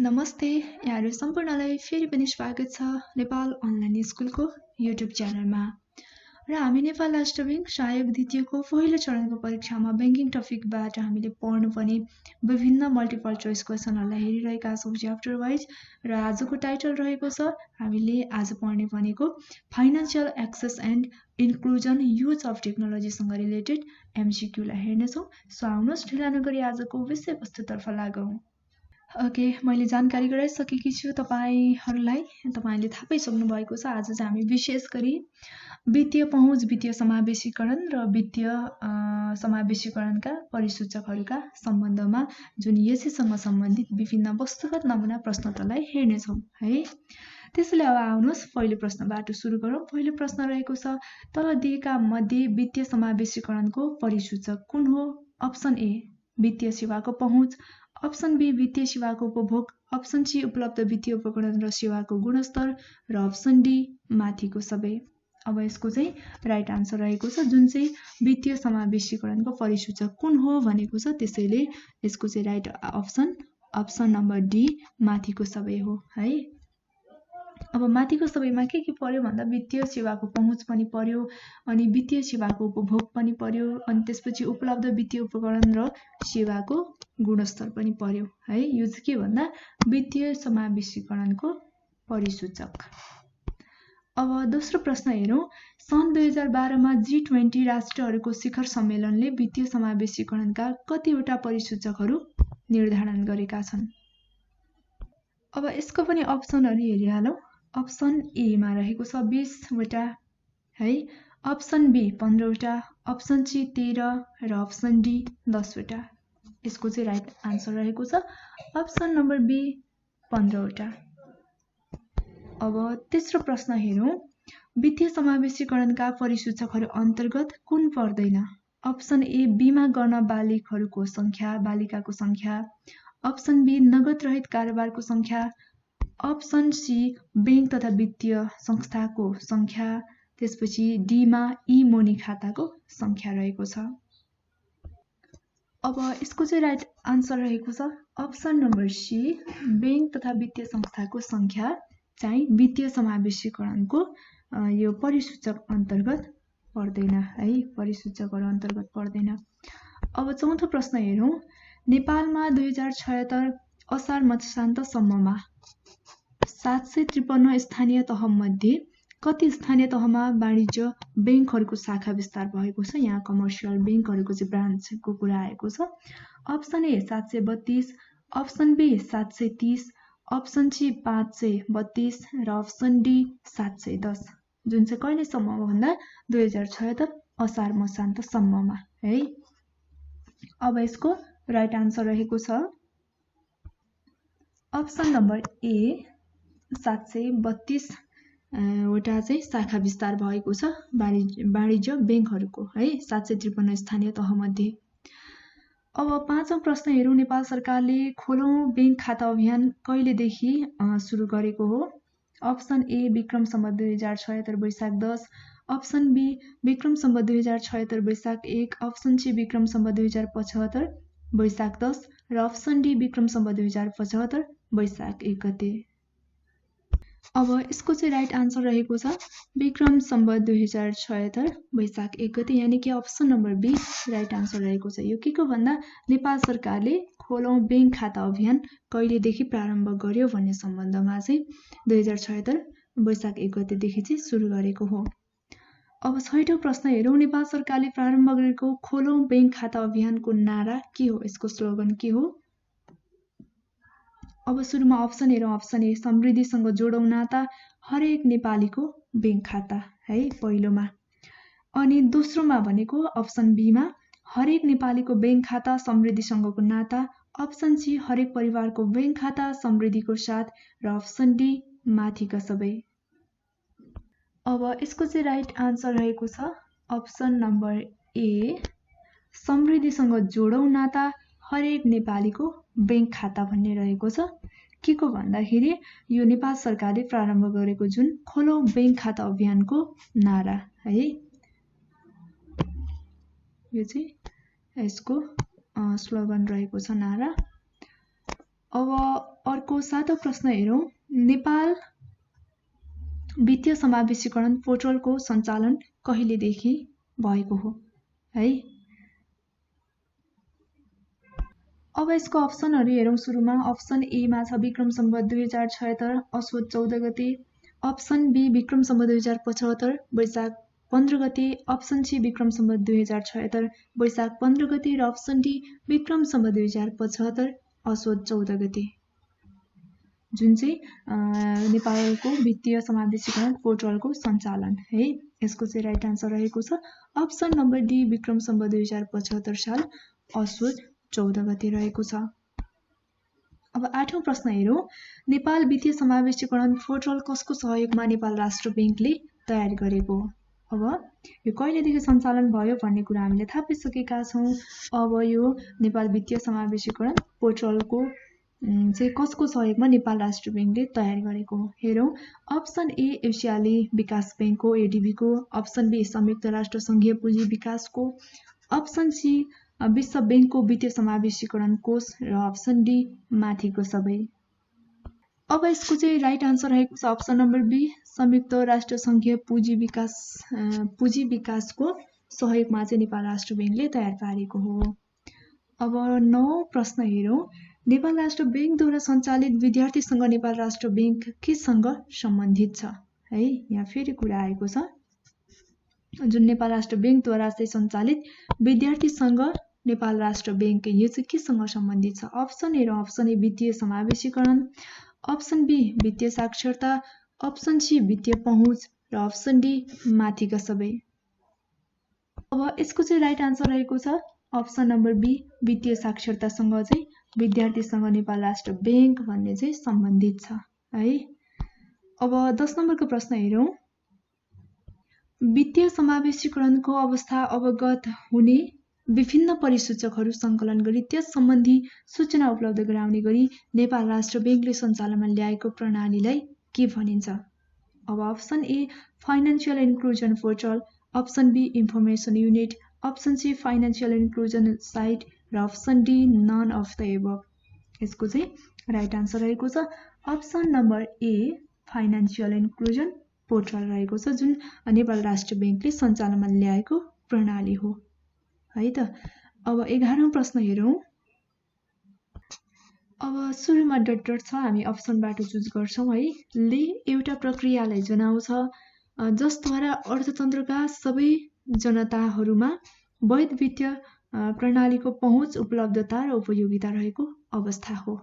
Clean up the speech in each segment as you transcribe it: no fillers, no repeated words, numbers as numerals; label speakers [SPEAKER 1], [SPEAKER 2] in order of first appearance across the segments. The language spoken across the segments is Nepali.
[SPEAKER 1] नमस्ते यहाँहरु सम्पूर्णलाई फेरि पनि स्वागत छ नेपाल अनलाइन स्कुलको युट्युब च्यानलमा र हामी नेपाल राष्ट्र बैंक सहायक द्वितीयको पहिलो चरणको परीक्षामा बैंकिङ टपिकबाट हामीले पढ्नुपर्ने विभिन्न मल्टिपल चोइस क्वेशनहरुलाई हेरिरहेका छौं च्याप्टर वाइज र आजको टाइटल रहेको छ हामीले आज पढ्ने भनेको financial access and inclusion use of technology सँग रिलेटेड MCQ लाई हेर्ने छौं। सो आउनुहोस् ढिला नगरी आजको विषयवस्तुतर्फ लागौं। ओके मैले जानकारी गराइसकेकी छु तपाईहरुलाई तपाईले थाहा पाइसक्नु भएको छ। आज चाहिँ हामी विशेष गरी वित्तीय पहुँच वित्तीय समावेशीकरण र वित्तीय समावेशीकरणका परिसूचकहरुका सम्बन्धमा जुन यसैसँग सम्बन्धित विभिन्न वस्तुगत नमुना प्रश्नोत्तरलाई हेर्ने छौं है। त्यसैले अब आउनुहोस् पहिलो प्रश्नबाट सुरु गरौं। पहिलो प्रश्न रहेको छ तल दिएका मध्ये वित्तीय समावेशीकरणको परिसूचक कुन हो? अप्सन ए वित्तीय सेवाको पहुँच, अप्सन बी वित्तीय सेवाको उपभोग, अप्सन सी उपलब्ध वित्तीय उपकरण र सेवाको गुणस्तर र अप्सन डी माथिको सबै। अब यसको चाहिँ राइट आन्सर रहेको छ जुन चाहिँ वित्तीय समावेशीकरणको परिसूचक कुन हो भनेको छ। त्यसैले यसको चाहिँ राइट अप्सन नम्बर डी माथिको सबै हो है। अब माथिको सबैमा के पर्यो भन्दा वित्तीय सेवाको पहुँच पनि पर्यो अनि वित्तीय सेवाको उपभोग पनि पर्यो अनि त्यसपछि उपलब्ध वित्तीय उपकरण र सेवाको गुणस्तर पनि पर्यो है। यो चाहिँ के भन्दा वित्तीय समावेशीकरणको परिसूचक। अब दोस्रो प्रश्न हेरौं। सन् 2012 मा G20 राष्ट्रहरूको शिखर सम्मेलनले वित्तीय समावेशीकरणका कतिवटा परिसूचकहरू निर्धारण गरेका छन्? अब यसको पनि अप्सनहरु हेरिहालौं। अप्सन ए मा रहेको छ 20 वटा है, अप्सन बी 15 वटा, अप्सन सी 13 र अप्सन डी 10 वटा। यसको चाहिँ राइट आन्सर रहेको छ अप्सन नम्बर बी 15 वटा। अब तेस्रो प्रश्न हेरौं। वित्तीय समावेशीकरणका परिसूचकहरू अन्तर्गत कुन पर्दैन? अप्सन ए बीमा गर्न बालिकाको संख्या, अप्सन बी नगद रहित कारोबारको संख्या, अप्सन सी बैंक तथा वित्तीय संस्थाको संख्या, त्यसपछि डी मा ई-मोनी खाताको संख्या रहेको छ। अब यसको चाहिँ राइट आन्सर रहेको छ अप्सन नम्बर सी बैंक तथा वित्तीय संस्थाको संख्या चाहिँ वित्तीय समावेशीकरणको यो परिसूचक अन्तर्गत पर्दैन है, परिसूचकहरु अन्तर्गत पर्दैन। अब चौथो प्रश्न हेरौं। नेपालमा 2076 असार मसान्तसम्ममा 753 स्थानीय तह मध्ये कति स्थानीय तहमा वाणिज्य बैंकहरुको शाखा विस्तार भएको छ? यहाँ कमर्सियल बैंकहरुको चाहिँ ब्रान्चको कुरा आएको छ। Option A 732, option B 730, option C 532 र अप्सन डी 710 जुन चाहिँ कहिलेसम्म भन्दा 2076 असार मसान्तसम्ममा है। अब यसको राइट आन्सर रहेको छ अप्सन नम्बर ए 732 वटा चाहिँ शाखा विस्तार भएको छ वाणिज्य बैंकहरुको है 753 स्थानीय तह मध्ये। अब पाँचौं प्रश्न हेरौं। नेपाल सरकारले खोलौं बैंक खाता अभियान कहिलेदेखि सुरु गरेको हो? Option A Vikram Samvat 2076 Baishakh 10, option B Vikram Samvat 2076 Baishakh 1, option C Vikram Samvat 2075 Baishakh 10 र अप्सन डी विक्रम सम्वत 2075 वैशाख 1 गते। अब यसको चाहिँ राइट आन्सर रहेको छ विक्रम सम्वत 2076 वैशाख 1 गते यानी कि option number B right answer रहेको छ। यो के को भन्दा नेपाल सरकारले खोलौं बैंक खाता अभियान कहिलेदेखि प्रारम्भ गर्यो भन्ने सम्बन्धमा चाहिँ 2076 वैशाख 1 गतेदेखि चाहिँ सुरु गरेको हो। अब छैटौं प्रश्न हेरौं। नेपाल सरकारले प्रारम्भ गरेको खोलौं बैंक खाता अभियानको नारा के हो? यसको स्लोगन के हो? अब सुरुमा अप्सन हेरौं। अप्सन ए समृद्धिसँग जोडौं नाता हरेक नेपालीको बैंक खाता है पहिलोमा, अनि दोस्रोमा भनेको अप्सन बी मा हरेक नेपालीको बैंक खाता समृद्धिसँगको नाता, अप्सन सी हरेक परिवारको बैंक खाता समृद्धिको साथ र अप्सन डी माथिका सबै। अब यसको चाहिँ राइट आन्सर रहेको छ अप्सन नम्बर ए समृद्धिसँग जोडौं नाता हरेक नेपालीको बैंक खाता भन्ने रहेको छ। के को भन्दाखेरि यो नेपाल सरकारले प्रारम्भ गरेको जुन खोलौं बैंक खाता अभियानको नारा है, यो चाहिँ यसको स्लोगन रहेको छ नारा। अब अर्को 7औं प्रश्न हेरौं। नेपाल वित्तीय समावेशीकरण पोर्टलको सञ्चालन कहिलेदेखि भएको हो है। अब यसको अप्सनहरु हेरौं। सुरुमा अप्सन ए मा छ विक्रम सम्वत 2076 असोज 14 गते, अप्सन बी विक्रम सम्वत 2075 वैशाख 15 गते, अप्सन सी विक्रम सम्वत 2076 वैशाख 15 गते र अप्सन डी विक्रम सम्वत 2075 असोज 14 गते, जुन चाहिँ नेपालको वित्तीय समावेशीकरण पोर्टलको सञ्चालन है। यसको चाहिँ राइट आन्सर रहेको छ option number D Vikram Samvat 2075 साल असोज 14 गते रहेको छ। अब 8औं प्रश्न हेरौं। नेपाल वित्तीय समावेशीकरण पोर्टल कसको सहयोगमा नेपाल राष्ट्र बैंकले तयार गरेको? अब यो कहिलेदेखि सञ्चालन भयो भन्ने कुरा हामीले थाहा पाइसकेका छौं। अब यो नेपाल वित्तीय समावेशीकरण पोर्टलको चाहिँ कसको सहयोगमा नेपाल राष्ट्र बैंकले तयार गरेको हो? हेरौं। अप्सन ए एसियाली विकास बैंकको एडीबी को, अप्सन बी संयुक्त राष्ट्र संघीय पुँजी विकासको, अप्सन सी विश्व बैंकको वित्तीय समावेशीकरण कोष र अप्सन डी माथिको सबै। अब यसको चाहिँ राइट आन्सर रहेको छ अप्सन नम्बर बी संयुक्त राष्ट्र संघीय पुँजी विकासको सहयोगमा चाहिँ नेपाल राष्ट्र बैंकले तयार पारेको हो। अब 9औं प्रश्न हेरौं। नेपाल राष्ट्र बैंकद्वारा सञ्चालित विद्यार्थीसँग नेपाल राष्ट्र बैंक केसँग सम्बन्धित छ है। यहाँ फेरि कुरा आएको छ, जुन नेपाल राष्ट्र बैंकद्वारा चाहिँ सञ्चालित विद्यार्थीसँग नेपाल राष्ट्र बैंक यो चाहिँ केसँग सम्बन्धित छ? अप्सन हेरौं। अप्सन ए वित्तीय समावेशीकरण, अप्सन बी वित्तीय साक्षरता, अप्सन सी वित्तीय पहुँच र अप्सन डी माथिका सबै। अब यसको चाहिँ राइट आन्सर रहेको छ अप्सन नम्बर बी वित्तीय साक्षरतासँग चाहिँ विद्यार्थीसँग नेपाल राष्ट्र बैंक भन्ने चाहिँ सम्बन्धित छ है। अब 10 नम्बरको प्रश्न हेरौं। वित्तीय समावेशीकरणको अवस्था अवगत हुने विभिन्न परिसूचकहरू सङ्कलन गरी त्यस सम्बन्धी सूचना उपलब्ध गराउने गरी नेपाल राष्ट्र बैंकले सञ्चालनमा ल्याएको प्रणालीलाई के भनिन्छ? अब option A financial inclusion portal, option B information unit, option C financial inclusion site र option D none of the above. यसको चाहिँ राइट आन्सर रहेको छ option number A financial inclusion portal रहेको छ, जुन नेपाल राष्ट्र बैंकले सञ्चालनमा ल्याएको प्रणाली हो है त। अब 11औं प्रश्न हेरौं। अब सुरुमा डट डट छ, हामी अप्सनबाट चुज गर्छौं है। ले एउटा प्रक्रियालाई जनाउँछ जसद्वारा अर्थतन्त्रका सबै जनताहरूमा वैध वित्तीय प्रणालीको पहुँच, उपलब्धता र उपयोगिता रहेको अवस्था हो।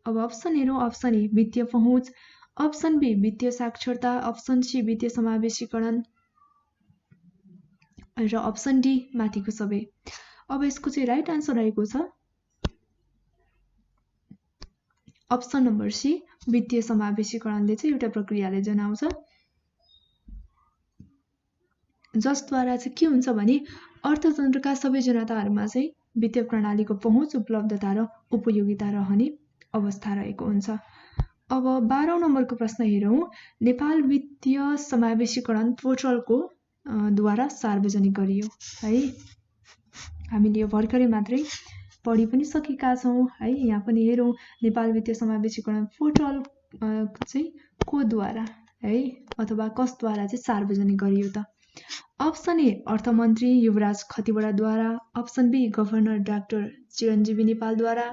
[SPEAKER 1] अब अप्सन हेरौं। अप्सन ए वित्तीय पहुँच, अप्सन बी वित्तीय साक्षरता, अप्सन सी वित्तीय समावेशीकरण र अप्सन डी माथिको सबै। अब यसको चाहिँ राइट आन्सर रहेको छ अप्सन नम्बर सी वित्तीय समावेशीकरणले चाहिँ एउटा प्रक्रियाले जनाउँछ जसद्वारा चाहिँ के हुन्छ भने अर्थतन्त्रका सबै जनताहरूमा चाहिँ वित्तीय प्रणालीको पहुँच, उपलब्धता र उपयोगिता रहने अवस्था रहेको हुन्छ। अब 12औं नम्बरको प्रश्न हेरौं। नेपाल वित्तीय समावेशीकरण पोर्टलको द्वारा सार्वजनिक गरियो है। हामीले यो भर्खरै मात्रै पढि पनि सकेका छौं है। यहाँ पनि हेरौं नेपाल वित्तीय समावेशीकरण पोर्टल चाहिँ को द्वारा है अथवा कसद्वारा चाहिँ सार्वजनिक गरियो त? अप्सन ए अर्थमन्त्री युवराज खतिवडाद्वारा, option B governor doctor Chiranjeevi नेपालद्वारा,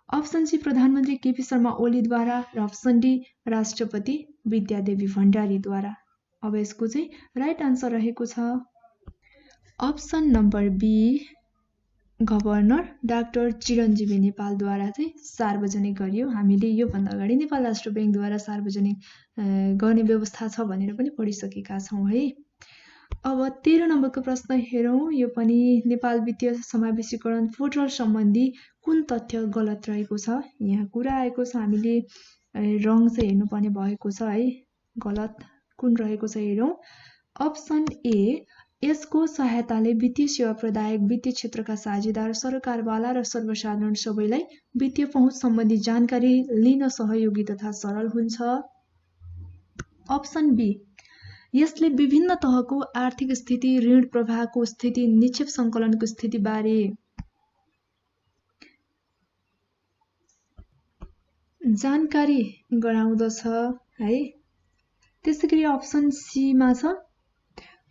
[SPEAKER 1] अप्सन सी प्रधानमन्त्री केपी शर्मा ओलीद्वारा र अप्सन डी राष्ट्रपति विद्यादेवी भण्डारीद्वारा। अब यसको चाहिँ राइट आन्सर रहेको छ option number B governor doctor Chiranjeevi नेपालद्वारा चाहिँ सार्वजनिक गरियो। हामीले यो भन्दा अगाडि नेपाल राष्ट्र बैंकद्वारा सार्वजनिक गर्ने व्यवस्था छ भनेर पनि पढिसकेका छौं है। अब 13 नम्बरको प्रश्न हेरौं। यो पनि नेपाल वित्तीय समावेशीकरण पोर्टल सम्बन्धी कुन तथ्य गलत रहेको छ? यहाँ कुरा आएको छ, हामीले रङ चाहिँ हेर्नुपर्ने भएको छ है। गलत कुन रहेको छ हेरौं। अप्सन ए यसको सहायताले वित्तीय सेवा प्रदायक, वित्तीय क्षेत्रका साझेदार, सरकारवाला र सर्वसाधारण सबैलाई वित्तीय पहुँच सम्बन्धी जानकारी लिन सहयोगी तथा सरल हुन्छ। अप्सन बी यसले विभिन्न तहको आर्थिक स्थिति, ऋण प्रवाहको स्थिति, निक्षेप सङ्कलनको स्थिति बारे जानकारी गराउँदछ है। त्यसैगरी अप्सन सी मा छ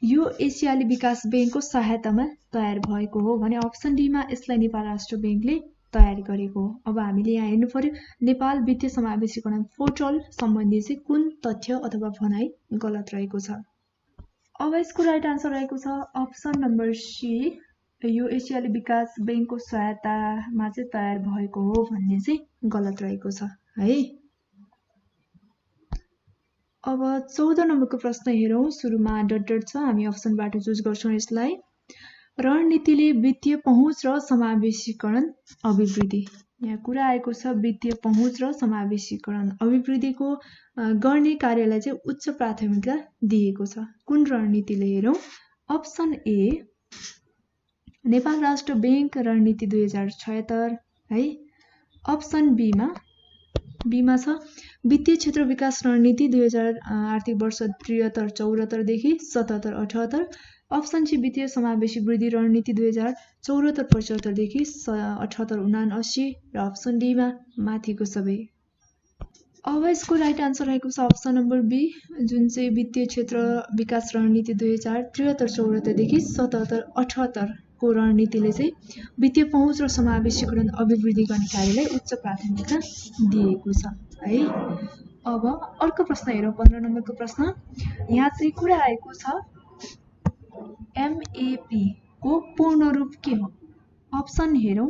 [SPEAKER 1] यो एसियाली विकास बैंकको सहायतामा तयार भएको हो भने अप्सन डी मा यसलाई नेपाल राष्ट्र बैंकले तयार गरेको हो। अब हामीले यहाँ हेर्नु पर्यो नेपाल वित्तीय समावेशीकरण पोर्टल सम्बन्धी चाहिँ कुन तथ्य अथवा भनाइ गलत रहेको छ। अब यसको राइट आन्सर रहेको छ अप्सन नम्बर सी यो एसियाली विकास बैंकको सहायतामा चाहिँ तयार भएको हो भन्ने चाहिँ गलत रहेको छ है। अब 14 नम्बरको प्रश्न हेरौं। सुरुमा डट डट छ, हामी अप्सनबाट चुज गर्छौं यसलाई। रणनीतिले वित्तीय पहुँच र समावेशीकरण अभिवृद्धि। यहाँ कुरा आएको छ वित्तीय पहुँच र समावेशीकरण अभिवृद्धिको गर्ने कार्यलाई चाहिँ उच्च प्राथमिकता दिएको छ। कुन रणनीतिले हेरौं। अप्सन ए नेपाल राष्ट्र बैंक रणनीति 2076 है। अप्सन बी मा छ वित्तीय क्षेत्र विकास रणनीति 2000 आर्थिक वर्ष 73-74 देखि 77-78। अप्सन सी वित्तीय समावेशी वृद्धि रणनीति 2074-75 देखि 78-79 र अप्सन डी मा माथिको सबै। अब यसको राइट आन्सर रहेको छ अप्सन नम्बर बी जुन चाहिँ वित्तीय क्षेत्र विकास रणनीति 2073-74 देखि 77-78 को रणनीतिले चाहिँ वित्तीय पहुँच र समावेशीकरण अभिवृद्धि गर्ने कार्यलाई उच्च प्राथमिकता दिएको छ है। अब अर्को प्रश्न हेरौं। 15 नम्बरको प्रश्न। यहाँ चाहिँ कुरा आएको छ एमएपी को पूर्ण रूप के हो। अप्सन हेरौं।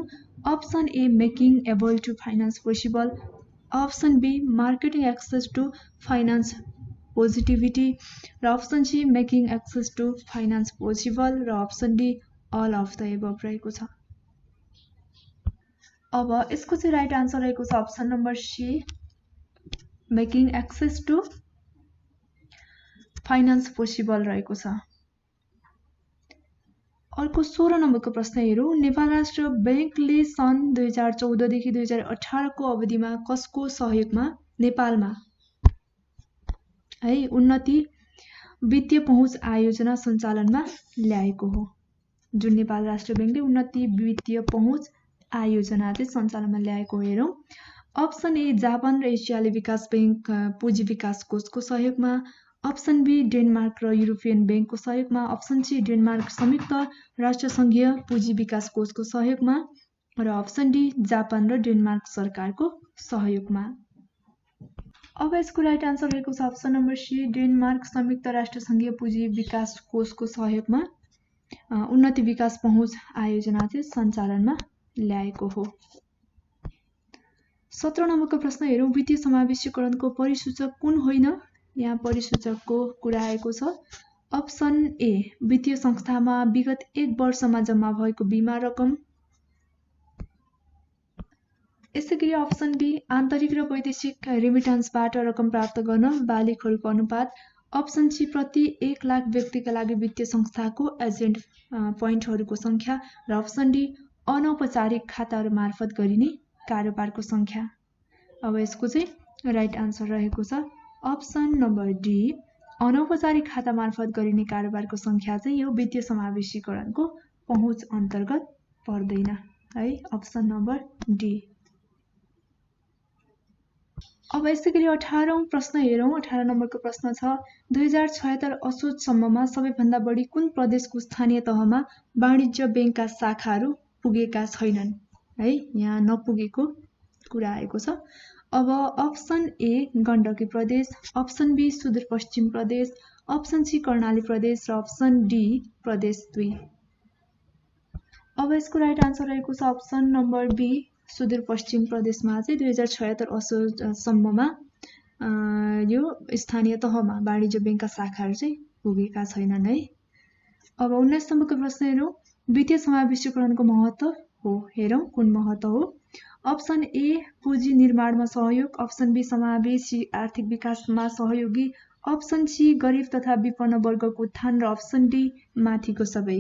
[SPEAKER 1] Option A making able to finance possible. Option B marketing access to finance positivity र option C making access to finance possible र option D all of the above रहेको छ। अब यसको चाहिँ राइट आन्सर रहेको छ option number C making access to finance possible रहेको छ। अर्को 16 नम्बरको प्रश्न हेरौं। नेपाल राष्ट्र बैंकले सन् 2014 देखि 2018 को अवधिमा कसको सहयोगमा नेपालमा है उन्नति वित्तीय पहुँच आयोजना सञ्चालनमा ल्याएको हो। जुन नेपाल राष्ट्र बैंकले उन्नति वित्तीय पहुँच आयोजना चाहिँ सञ्चालनमा ल्याएको हेरौं। अप्सन ए जापान र एसियाली विकास बैंक पुँजी विकास कोषको सहयोगमा। अप्सन बी डेनमार्क र युरोपियन बैंकको सहयोगमा। अप्सन सी डेनमार्क संयुक्त राष्ट्र संघीय पुँजी विकास कोषको सहयोगमा र अप्सन डी जापान र डेनमार्क सरकारको सहयोगमा। अब यसको राइट आन्सर रहेको छ अप्सन नम्बर सी डेनमार्क संयुक्त राष्ट्र संघीय पुँजी विकास कोषको सहयोगमा उन्नति विकास पहुँच आयोजना चाहिँ सञ्चालनमा ल्याएको हो। 17 नम्बरको प्रश्न हेरौं। वित्तीय समावेशीकरणको परिसूचक कुन होइन। यहाँ परिसूचकको कुरा आएको छ। अप्सन ए वित्तीय संस्थामा विगत 1 वर्षमा जम्मा भएको बीमा रकम। यसैगरी अप्सन बी आन्तरिक र वैदेशिक रेमिटान्सबाट रकम प्राप्त गर्न बाली खोलको अनुपात। अप्सन सी प्रति 1 लाख व्यक्तिका लागि वित्तीय संस्थाको एजेन्ट पोइन्टहरूको संख्या र अप्सन डी अनौपचारिक खाताहरू मार्फत गरिने कारोबारको संख्या। अब यसको चाहिँ राइट आन्सर रहेको छ अप्सन नम्बर डी अनौपचारिक खाता मार्फत गरिने कारोबारको संख्या चाहिँ यो वित्तीय समावेशीकरणको पहुँच अन्तर्गत पर्दैन है। Option number D. अब यसैगरी 18औं प्रश्न हेरौं। 18 नम्बरको प्रश्न छ 2076 असोजसम्ममा सबैभन्दा बढी कुन प्रदेशको स्थानीय तहमा वाणिज्य बैंकका शाखाहरू पुगेका छैनन् है। यहाँ नपुगेको कुरा आएको छ। अब अप्सन ए गण्डकी प्रदेश, अप्सन बी सुदूरपश्चिम प्रदेश, अप्सन सी कर्णाली प्रदेश र अप्सन डी प्रदेश 2। अब यसको राइट आन्सर रहेको छ अप्सन नम्बर बी सुदूरपश्चिम प्रदेशमा चाहिँ 2076 असोजसम्ममा यो स्थानीय तहमा वाणिज्य बैंकका शाखाहरू चाहिँ पुगेका छैनन् है। अब 19 नम्बरको प्रश्न हेरौं। वित्तीय समावेशीकरणको महत्व हो हेरौं कुन महत्व हो। अप्सन ए पुँजी निर्माणमा सहयोग। अप्सन बी समावेशी आर्थिक विकासमा सहयोगी। अप्सन सी गरिब तथा विपन्न वर्गको उत्थान र अप्सन डी माथिको सबै।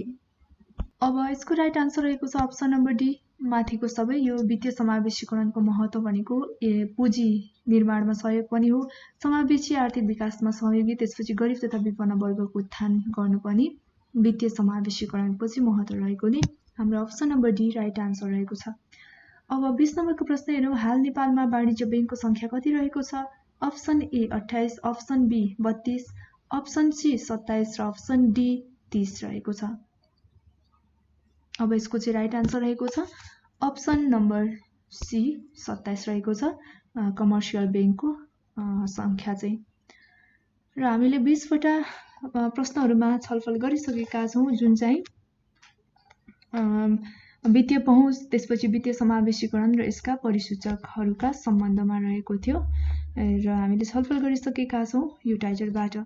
[SPEAKER 1] अब यसको राइट आन्सर रहेको छ अप्सन नम्बर डी माथिको सबै। यो वित्तीय समावेशीकरणको महत्व भनेको पुँजी निर्माणमा सहयोग पनि हो, समावेशी आर्थिक विकासमा सहयोगी, त्यसपछि गरिब तथा विपन्न वर्गको उत्थान गर्नु पनि वित्तीय समावेशीकरणको चाहिँ महत्व रहेकोले हाम्रो option number D right answer रहेको छ। अब 20 नम्बरको प्रश्न हेरौँ। हाल नेपालमा वाणिज्य बैंकको संख्या कति रहेको छ? Option A 28, option B 32, option C 27 र अप्सन डी 30 रहेको छ। अब यसको चाहिँ राइट आन्सर रहेको छ अप्सन नम्बर सी 27 रहेको छ कमर्सियल बैंकको संख्या चाहिँ। र हामीले 20 वटा प्रश्नहरुमा छलफल गरिसकेका छौं, जुन चाहिँ वित्तीय पहुँच, त्यसपछि वित्तीय समावेशीकरण र यसका परिसूचकहरूका सम्बन्धमा रहेको थियो र हामीले छलफल गरिसकेका छौं यो टाइटलबाट।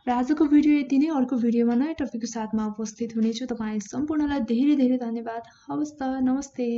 [SPEAKER 1] र आजको भिडियो यति नै। अर्को भिडियोमा नयाँ टपिकको साथमा उपस्थित हुनेछु। तपाई सम्पूर्णलाई धेरै धेरै धन्यवाद। हवस् त, नमस्ते।